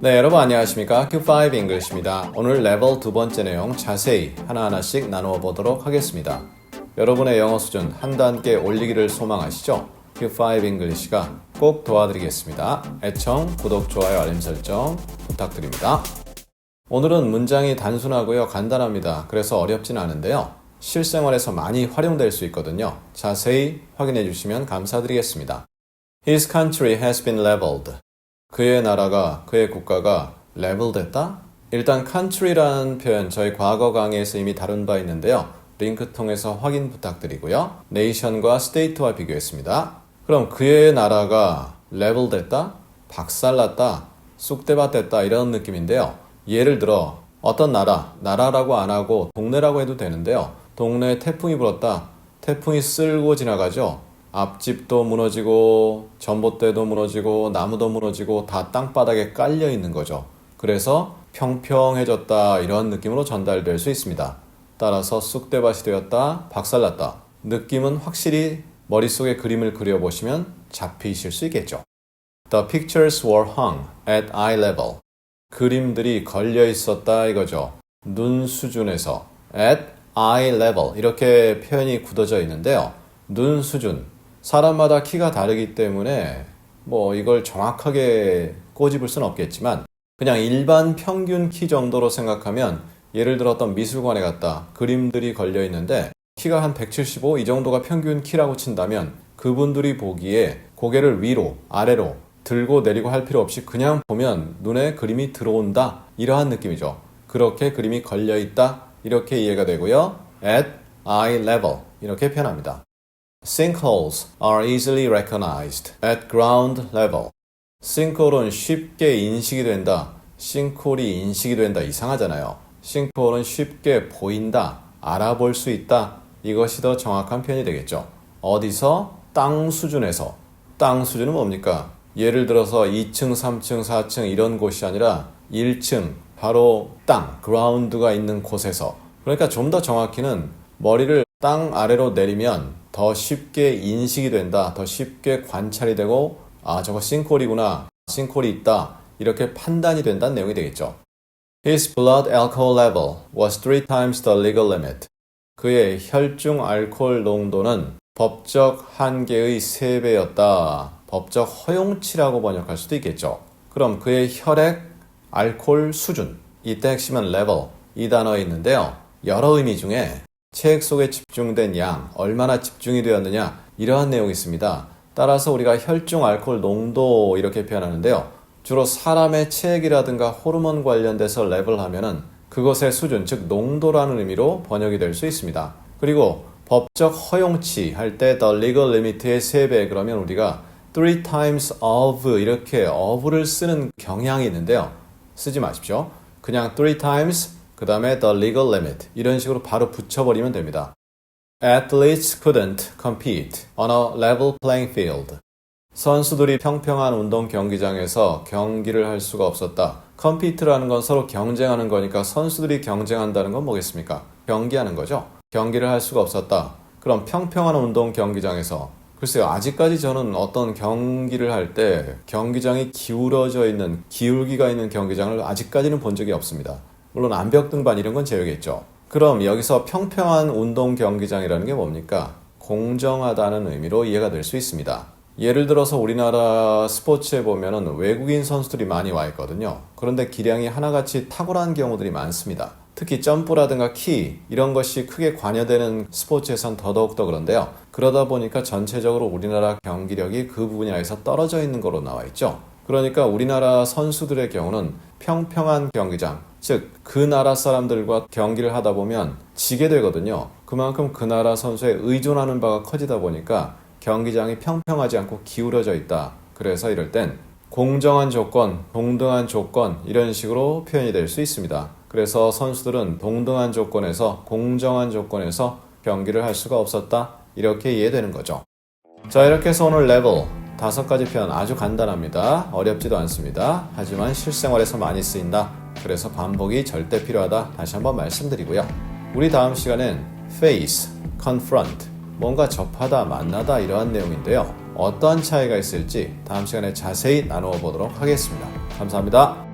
네, 여러분 안녕하십니까? Q5 English입니다. 오늘 레벨 두 번째 내용 자세히 하나하나씩 나누어 보도록 하겠습니다. 여러분의 영어 수준 한 단계 올리기를 소망하시죠? Q5 English가 꼭 도와드리겠습니다. 애청, 구독, 좋아요, 알림 설정 부탁드립니다. 오늘은 문장이 단순하고요, 간단합니다. 그래서 어렵진 않은데요. 실생활에서 많이 활용될 수 있거든요. 자세히 확인해 주시면 감사드리겠습니다. His country has been leveled. 그의 나라가, 그의 국가가 레벨됐다? 일단 country라는 표현 저희 과거 강의에서 이미 다룬 바 있는데요. 링크 통해서 확인 부탁드리고요. nation과 state와 비교했습니다. 그럼 그의 나라가 레벨됐다? 박살났다? 쑥대밭 됐다? 이런 느낌인데요. 예를 들어 어떤 나라라고 안 하고 동네라고 해도 되는데요. 동네에 태풍이 불었다. 태풍이 쓸고 지나가죠. 앞집도 무너지고 전봇대도 무너지고 나무도 무너지고 다 땅바닥에 깔려 있는 거죠. 그래서 평평해졌다 이런 느낌으로 전달될 수 있습니다. 따라서 쑥대밭이 되었다, 박살났다. 느낌은 확실히 머릿속에 그림을 그려보시면 잡히실 수 있겠죠. The pictures were hung at eye level. 그림들이 걸려 있었다 이거죠. 눈 수준에서 at eye level 이렇게 표현이 굳어져 있는데요. 눈 수준. 사람마다 키가 다르기 때문에 이걸 정확하게 꼬집을 수는 없겠지만 그냥 일반 평균 키 정도로 생각하면 예를 들어 어떤 미술관에 갔다 그림들이 걸려 있는데 키가 한 175 이 정도가 평균 키라고 친다면 그분들이 보기에 고개를 위로 아래로 들고 내리고 할 필요 없이 그냥 보면 눈에 그림이 들어온다 이러한 느낌이죠. 그렇게 그림이 걸려 있다 이렇게 이해가 되고요. at eye level 이렇게 표현합니다. Sinkholes are easily recognized at ground level. sinkhole은 쉽게 인식이 된다. 싱크홀이 인식이 된다. 이상하잖아요. sinkhole은 쉽게 보인다. 알아볼 수 있다. 이것이 더 정확한 표현이 되겠죠. 어디서? 땅 수준에서. 땅 수준은 뭡니까? 예를 들어서 2층, 3층, 4층 이런 곳이 아니라 1층, 바로 땅, 그라운드가 있는 곳에서. 그러니까 좀 더 정확히는 머리를 땅 아래로 내리면 더 쉽게 인식이 된다. 더 쉽게 관찰이 되고 저거 싱크홀이구나. 싱크홀이 있다. 이렇게 판단이 된다는 내용이 되겠죠. His blood alcohol level was 3 times the legal limit. 그의 혈중 알코올 농도는 법적 한계의 3배였다. 법적 허용치라고 번역할 수도 있겠죠. 그럼 그의 혈액 알코올 수준. 이때 핵심은 level. 이 단어에 있는데요. 여러 의미 중에 체액 속에 집중된 양, 얼마나 집중이 되었느냐 이러한 내용이 있습니다. 따라서 우리가 혈중 알코올 농도 이렇게 표현하는데요. 주로 사람의 체액이라든가 호르몬 관련돼서 레벨하면은 그것의 수준, 즉 농도라는 의미로 번역이 될 수 있습니다. 그리고 법적 허용치 할 때 the legal limit의 3배 그러면 우리가 3 times of 이렇게 of를 쓰는 경향이 있는데요. 쓰지 마십시오. 그냥 3 times 그 다음에 the legal limit 이런 식으로 바로 붙여버리면 됩니다. Athletes couldn't compete on a level playing field. 선수들이 평평한 운동 경기장에서 경기를 할 수가 없었다. compete라는 건 서로 경쟁하는 거니까 선수들이 경쟁한다는 건 뭐겠습니까? 경기하는 거죠. 경기를 할 수가 없었다. 그럼 평평한 운동 경기장에서 글쎄요. 아직까지 저는 어떤 경기를 할 때 경기장이 기울어져 있는 기울기가 있는 경기장을 아직까지는 본 적이 없습니다. 물론 암벽 등반 이런 건 제외겠죠. 그럼 여기서 평평한 운동 경기장이라는 게 뭡니까? 공정하다는 의미로 이해가 될 수 있습니다. 예를 들어서 우리나라 스포츠에 보면은 외국인 선수들이 많이 와 있거든요. 그런데 기량이 하나같이 탁월한 경우들이 많습니다. 특히 점프라든가 키 이런 것이 크게 관여되는 스포츠에선 더더욱 더 그런데요. 그러다 보니까 전체적으로 우리나라 경기력이 그 분야에서 떨어져 있는 거로 나와 있죠. 그러니까 우리나라 선수들의 경우는 평평한 경기장, 즉 그 나라 사람들과 경기를 하다 보면 지게 되거든요. 그만큼 그 나라 선수에 의존하는 바가 커지다 보니까 경기장이 평평하지 않고 기울어져 있다. 그래서 이럴 땐 공정한 조건, 동등한 조건 이런 식으로 표현이 될 수 있습니다. 그래서 선수들은 동등한 조건에서 공정한 조건에서 경기를 할 수가 없었다. 이렇게 이해되는 거죠. 자, 이렇게 해서 오늘 레벨 5가지 표현 아주 간단합니다. 어렵지도 않습니다. 하지만 실생활에서 많이 쓰인다. 그래서 반복이 절대 필요하다. 다시 한번 말씀드리고요. 우리 다음 시간엔 face, confront, 뭔가 접하다, 만나다 이러한 내용인데요. 어떠한 차이가 있을지 다음 시간에 자세히 나누어 보도록 하겠습니다. 감사합니다.